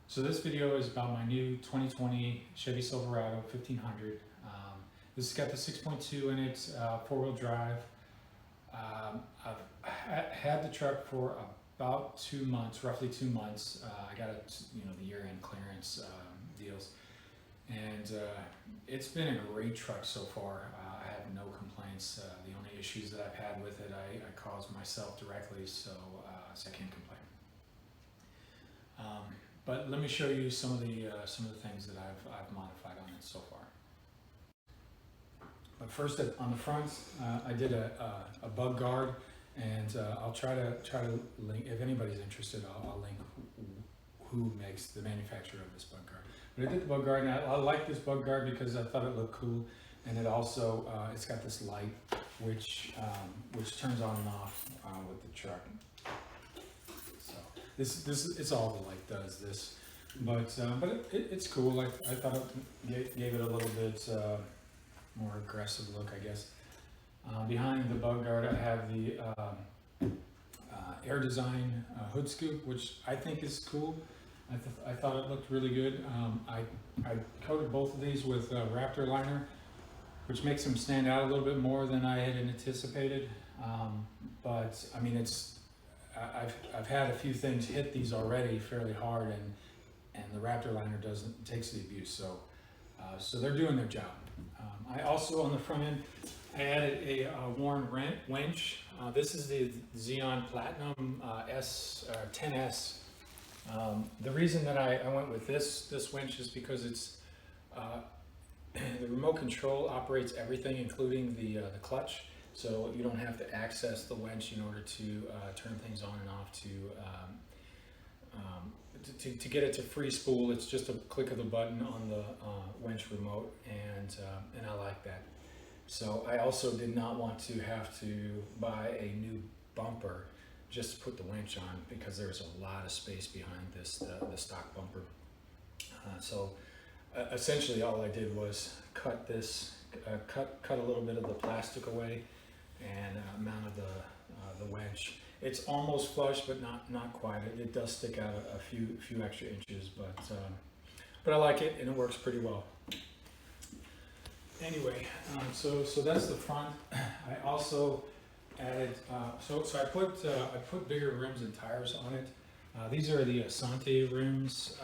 So this video is about my new 2020 Chevy Silverado 1500. This has got the 6.2 in it, four-wheel drive. I've had the truck for about 2 months, roughly 2 months. I got it, the year-end clearance deals, and it's been a great truck so far. I have no complaints. The only issues that I've had with it, I caused myself directly, so I can't complain. But let me show you some of the things that I've modified on it so far. But first, on the front, I did a bug guard, and I'll try to link. If anybody's interested, I'll link who makes the manufacturer of this bug guard. But I did the bug guard, and I like this bug guard because I thought it looked cool, and it also it's got this light which turns on and off with the truck. This it's all the light does this, but it's cool. I thought it gave it a little bit more aggressive look, I guess. Behind the bug guard, I have the Air Design hood scoop, which I think is cool. I thought it looked really good. I coated both of these with Raptor liner, which makes them stand out a little bit more than I had anticipated. But I mean, I've had a few things hit these already fairly hard, and the Raptor liner takes the abuse, so they're doing their job. I also, on the front end, I added a worn Wench. This is the Zeon Platinum 10S. The reason that I went with this Wench is because it's the remote control operates everything, including the clutch. So you don't have to access the Wench in order to turn things on and off to get it to free spool. It's just a click of the button on the Wench remote, and I like that. So I also did not want to have to buy a new bumper just to put the Wench on, because there's a lot of space behind this the stock bumper. So essentially all I did was cut a little bit of the plastic away and mounted the Wench. It's almost flush, but not quite. It does stick out a few extra inches, but I like it, and it works pretty well. Anyway, so that's the front. I also added so I put bigger rims and tires on it. These are the Asante rims.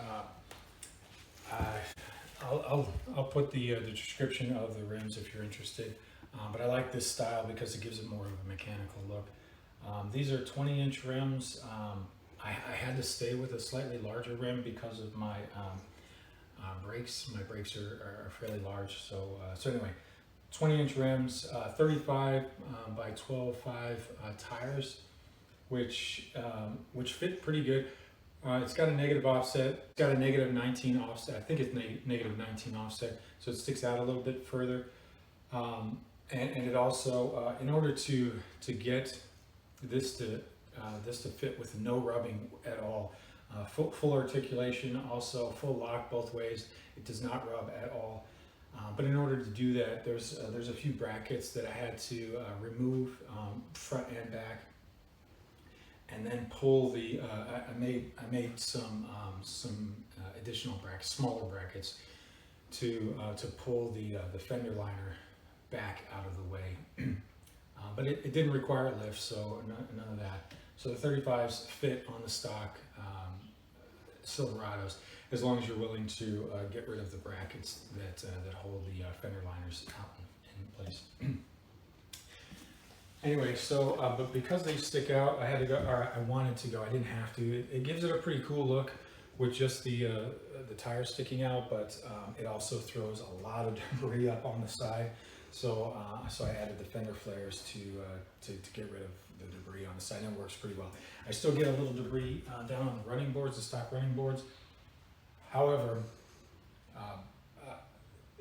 I'll put the description of the rims if you're interested. But I like this style because it gives it more of a mechanical look. These are 20-inch rims. I had to stay with a slightly larger rim because of my brakes. My brakes are fairly large. So anyway, 20-inch rims, 35 by 12.5 tires, which fit pretty good. It's got a negative offset. It's got a negative 19 offset. I think it's negative 19 offset, so it sticks out a little bit further. And it also, in order to get this to fit with no rubbing at all, full articulation, also full lock both ways. It does not rub at all. But in order to do that, there's a few brackets that I had to remove, front and back, and then pull the. I made some additional brackets, smaller brackets, to pull the fender liner back out of the way. But it didn't require a lift, so none of that. So the 35s fit on the stock Silverados, as long as you're willing to get rid of the brackets that hold the fender liners out in place. Anyway, so but because they stick out, I had to go, or I wanted to go. I didn't have to. It gives it a pretty cool look with just the tires sticking out, but it also throws a lot of debris up on the side. So I added the fender flares to get rid of the debris on the side, and it works pretty well. I still get a little debris down on the running boards, the stock running boards. However,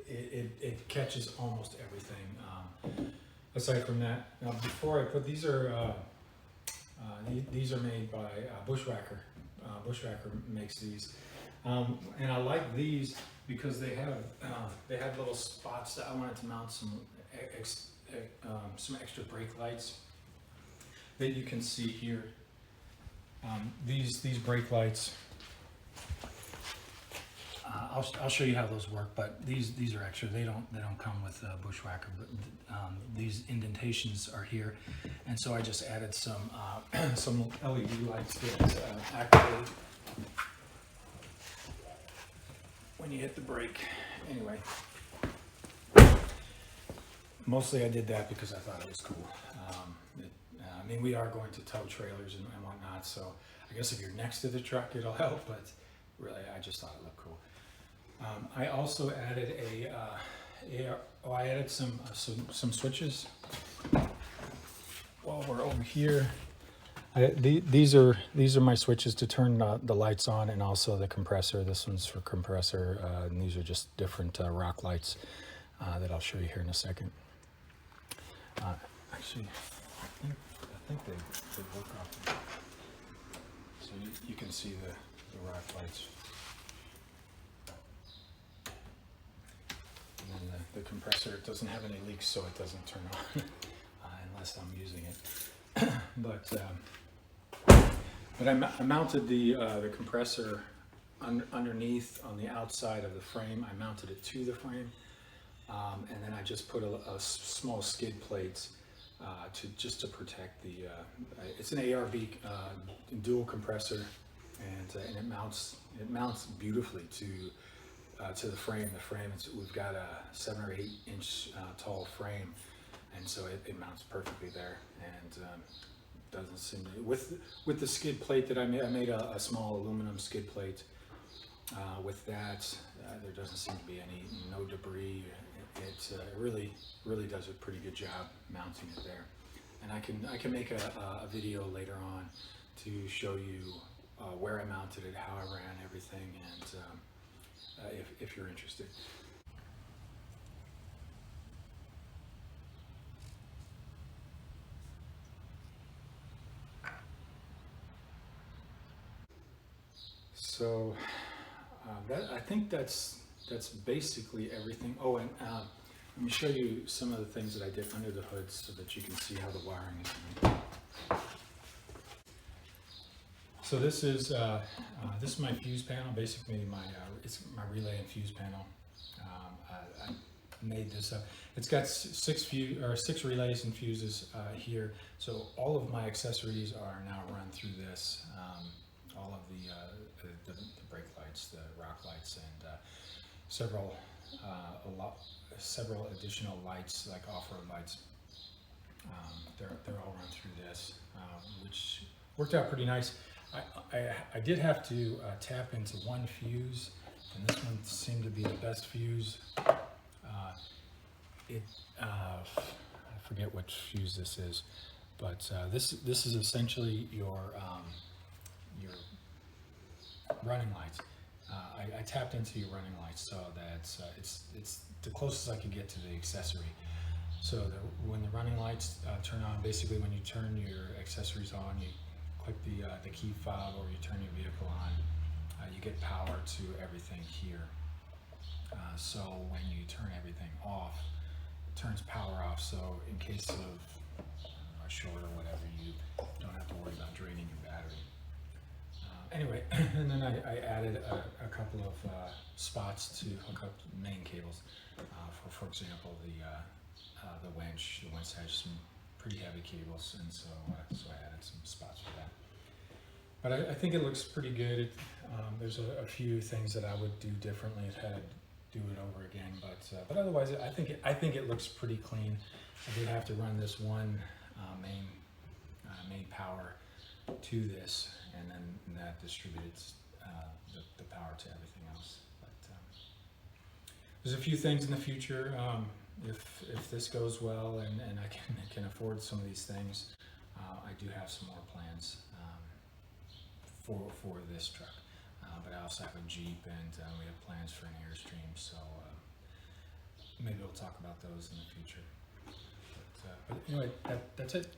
it catches almost everything. Aside from that, now before I put these are made by Bushwhacker. Bushwhacker makes these, and I like these because they have little spots that I wanted to mount some extra brake lights that you can see here. These brake lights I'll show you how those work, but these are extra. They don't come with Bushwhacker, but these indentations are here, and so I just added some some LED lights that activate when you hit the brake. Anyway, mostly I did that because I thought it was cool. I mean, we are going to tow trailers and whatnot, so I guess if you're next to the truck, it'll help, but really, I just thought it looked cool. I also added I added some switches. While we're over here, these are my switches to turn the lights on, and also the compressor. This one's for compressor, and these are just different rock lights that I'll show you here in a second. Actually, I think they work off. So you can see the rock lights. And then the compressor doesn't have any leaks, so it doesn't turn on unless I'm using it. But I mounted the compressor underneath on the outside of the frame. I mounted it to the frame, and then I just put a small skid plates just to protect the. It's an ARB dual compressor, and it mounts beautifully to the frame. The frame we've got a 7 or 8 inch tall frame, and so it mounts perfectly there. And doesn't seem to, with the skid plate that I made a small aluminum skid plate. With that, there doesn't seem to be no debris. It really does a pretty good job mounting it there. And I can make a video later on to show you where I mounted it, how I ran everything, and if you're interested. So I think that's basically everything. Oh, and let me show you some of the things that I did under the hood so that you can see how the wiring is done. So this is my fuse panel. Basically, it's my relay and fuse panel. I made this up. It's got 6 relays and fuses here. So all of my accessories are now run through this. All of the brake lights, the rock lights, and several additional lights, like off-road lights. They're all run through this, which worked out pretty nice. I did have to tap into one fuse, and this one seemed to be the best fuse. I forget which fuse this is, but this is essentially your running lights. I tapped into your running lights, so that it's the closest I could get to the accessory. So when the running lights turn on, basically when you turn your accessories on, you click the key fob, or you turn your vehicle on, you get power to everything here. So when you turn everything off, it turns power off. So in case of a short or whatever, you don't have to worry about draining your battery. Anyway, and then I added a couple of spots to hook up main cables. For example, the Wench. The Wench has some pretty heavy cables, and so I added some spots for that. But I think it looks pretty good. There's a few things that I would do differently if I had to do it over again, but otherwise I think it looks pretty clean. I did have to run this one main power to this, and then that distributed the power to everything else. But there's a few things in the future. If this goes well and I can afford some of these things, I do have some more plans for this truck. But I also have a Jeep, and we have plans for an Airstream, so maybe we'll talk about those in the future. But anyway, that's it.